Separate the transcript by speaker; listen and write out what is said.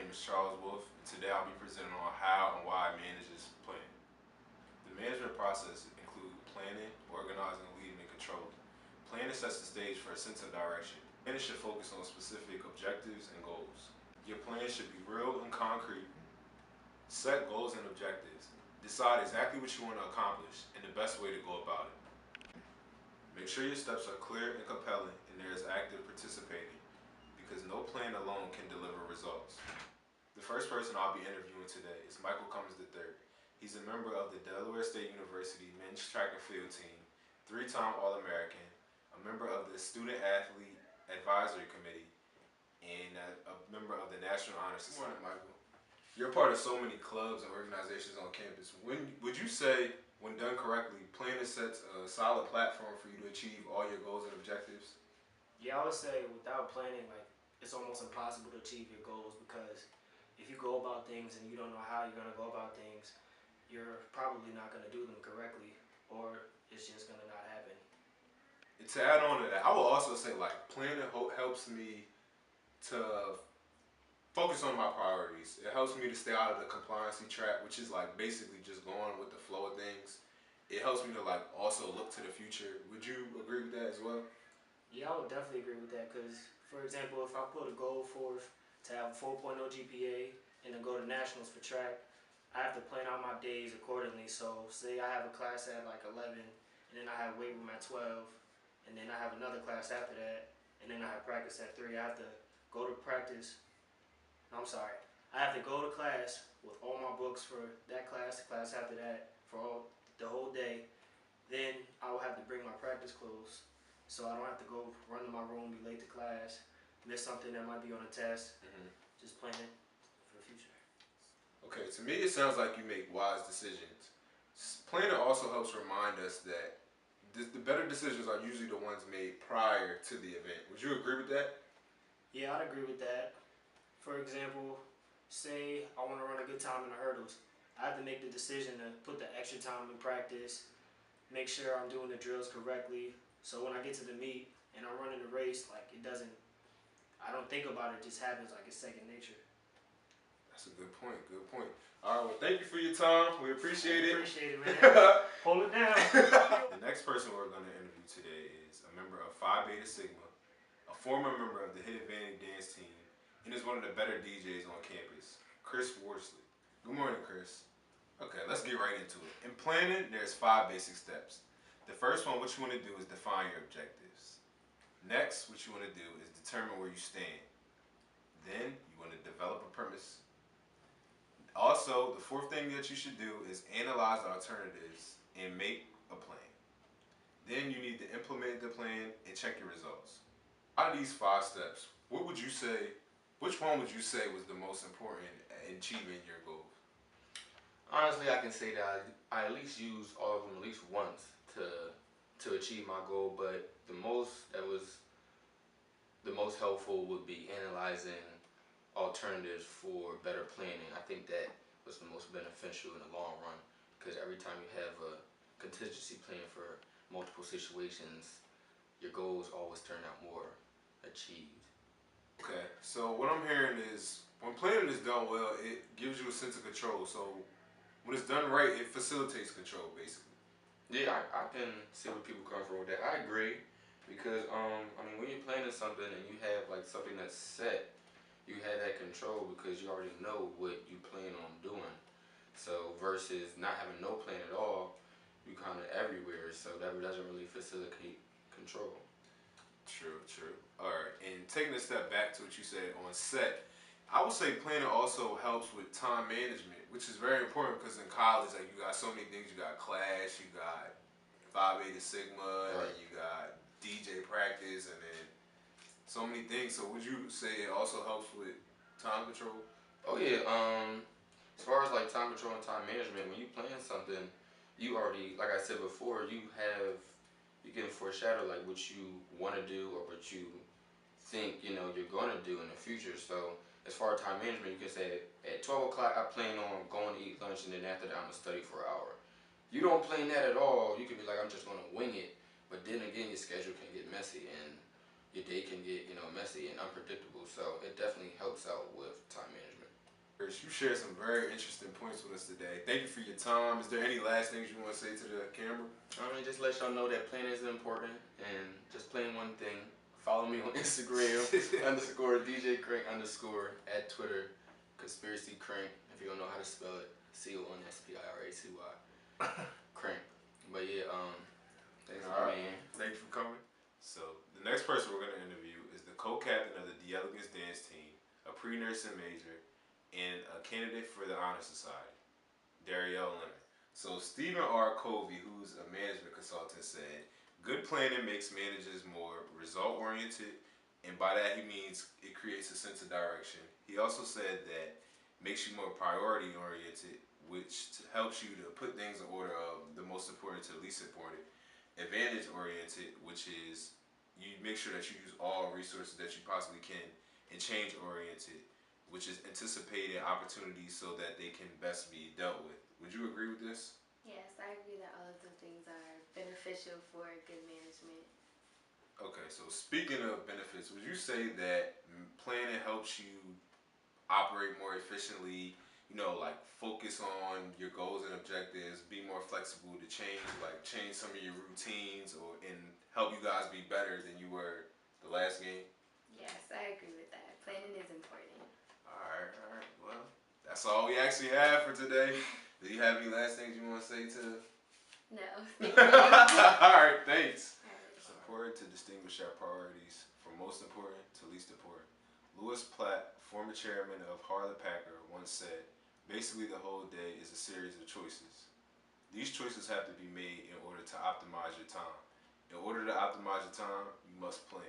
Speaker 1: name is Charles Wolf, and today I'll be presenting on how and why I manages planning. The management process includes planning, organizing, leading, and controlling. Planning sets the stage for a sense of direction. Planning should focus on specific objectives and goals. Your plan should be real and concrete. Set goals and objectives. Decide exactly what you want to accomplish and the best way to go about it. Make sure your steps are clear and compelling and there is active participating, because no plan alone can deliver results. The first person I'll be interviewing today is Michael Cummins III. He's a member of the Delaware State University men's track and field team, three-time All-American, a member of the Student Athlete Advisory Committee, and a member of the National Honor Society. Good morning, Michael. You're part of so many clubs and organizations on campus. Would you say, when done correctly, planning sets a solid platform for you to achieve all your goals and objectives?
Speaker 2: Yeah, I would say without planning, like, it's almost impossible to achieve your goals, because if you go about things and you don't know how you're going to go about things, you're probably not going to do them correctly, or it's just going to not happen.
Speaker 1: To add on to that, I will also say, like, planning helps me to focus on my priorities. It helps me to stay out of the compliancy trap, which is like basically just going with the flow of things. It helps me to like also look to the future. Would you agree with that as well?
Speaker 2: Yeah, I would definitely agree with that, because, for example, if I put a goal forth to have a 4.0 GPA and to go to nationals for track, I have to plan out my days accordingly. So say I have a class at like 11, and then I have weight room at 12, and then I have another class after that, and then I have practice at 3. I have to go to practice. I have to go to class with all my books for that class, the class after that, for the whole day. Then I will have to bring my practice clothes, so I don't have to go run to my room, be late to class, miss something that might be on a test. Just planning for the future.
Speaker 1: Okay, to me it sounds like you make wise decisions. Planning also helps remind us that the better decisions are usually the ones made prior to the event. Would you agree with that?
Speaker 2: Yeah, I'd agree with that. For example, say I want to run a good time in the hurdles. I have to make the decision to put the extra time in practice, make sure I'm doing the drills correctly, so when I get to the meet and I'm running the race, like, I don't think about it, it just happens like it's second nature.
Speaker 1: That's a good point, good point. All right, well, thank you for your time. We appreciate it.
Speaker 2: Appreciate it, man. Hold it down.
Speaker 1: The next person we're going to interview today is a member of Phi Beta Sigma, a former member of the Hidden Vanity Dance Team, and is one of the better DJs on campus, Chris Worsley. Good morning, Chris. Okay, let's get right into it. In planning, there's 5 basic steps. The first one, what you want to do is define your objectives. Next, what you want to do is determine where you stand. Then, you want to develop a premise. Also, the 4th thing that you should do is analyze the alternatives and make a plan. Then you need to implement the plan and check your results. Out of these 5 steps, what would you say, which one would you say was the most important in achieving your goals?
Speaker 3: Honestly, I can say that I at least used all of them at least once to achieve my goal, but the most helpful would be analyzing alternatives for better planning. I think that was the most beneficial in the long run, because every time you have a contingency plan for multiple situations, your goals always turn out more achieved.
Speaker 1: Okay, so what I'm hearing is when planning is done well, it gives you a sense of control. So when it's done right, it facilitates control, basically.
Speaker 3: Yeah, I can see where people come from with that. I agree, because I mean, when you're planning something and you have like something that's set, you have that control because you already know what you plan on doing. So versus not having no plan at all, you kind of everywhere. So that doesn't really facilitate control.
Speaker 1: True, true. All right, and taking a step back to what you said on set, I would say planning also helps with time management, which is very important because in college, like, you got so many things. You got class, you got Phi Beta Sigma, and then you got DJ practice, and then so many things. So would you say it also helps with time control?
Speaker 3: Oh yeah. As far as like time control and time management, when you plan something, you already, like I said before, you can foreshadow like what you want to do or what you think you're going to do in the future. So as far as time management, you can say at 12 o'clock I plan on going to eat lunch, and then after that I'm gonna study for an hour. You don't plan that at all. You can be like, I'm just gonna wing it, but then again your schedule can get messy and your day can get messy and unpredictable. So it definitely helps out with time management.
Speaker 1: shared some very interesting points with us today. Thank you for your time. Is there any last things you want to say to the camera?
Speaker 3: I mean, just let y'all know that planning is important, and just plan one thing. Follow me on Instagram underscore DJ Crank underscore at Twitter Conspiracy Crank. If you don't know how to spell it, CONSPIRACY Crank. But yeah, thanks
Speaker 1: All right.
Speaker 3: man.
Speaker 1: Thank you for coming. So the next person we're going to interview is the co-captain of the D Elegance dance team, a pre-nursing major, and a candidate for the Honor Society, Darielle Leonard. So Stephen R. Covey, who's a management consultant, said, "Good planning makes managers more result-oriented, and by that he means it creates a sense of direction." He also said that makes you more priority-oriented, which helps you to put things in order of the most important to the least important. Advantage-oriented, which is you make sure that you use all resources that you possibly can. And change-oriented, which is anticipating opportunities so that they can best be dealt with. Would you agree with this?
Speaker 4: Yes, I agree that all of those things are beneficial for good management.
Speaker 1: Okay, so speaking of benefits, would you say that planning helps you operate more efficiently, you know, like focus on your goals and objectives, be more flexible to change some of your routines and help you guys be better than you were the last game?
Speaker 4: Yes, I agree with that. Planning is important.
Speaker 1: Alright. Well, that's all we actually have for today. Do you have any last things you want to say to?
Speaker 4: No.
Speaker 1: Alright, thanks. It's important to distinguish our priorities from most important to least important. Louis Platt, former chairman of Hewlett Packard, once said, "Basically the whole day is a series of choices. These choices have to be made in order to optimize your time. In order to optimize your time, you must plan."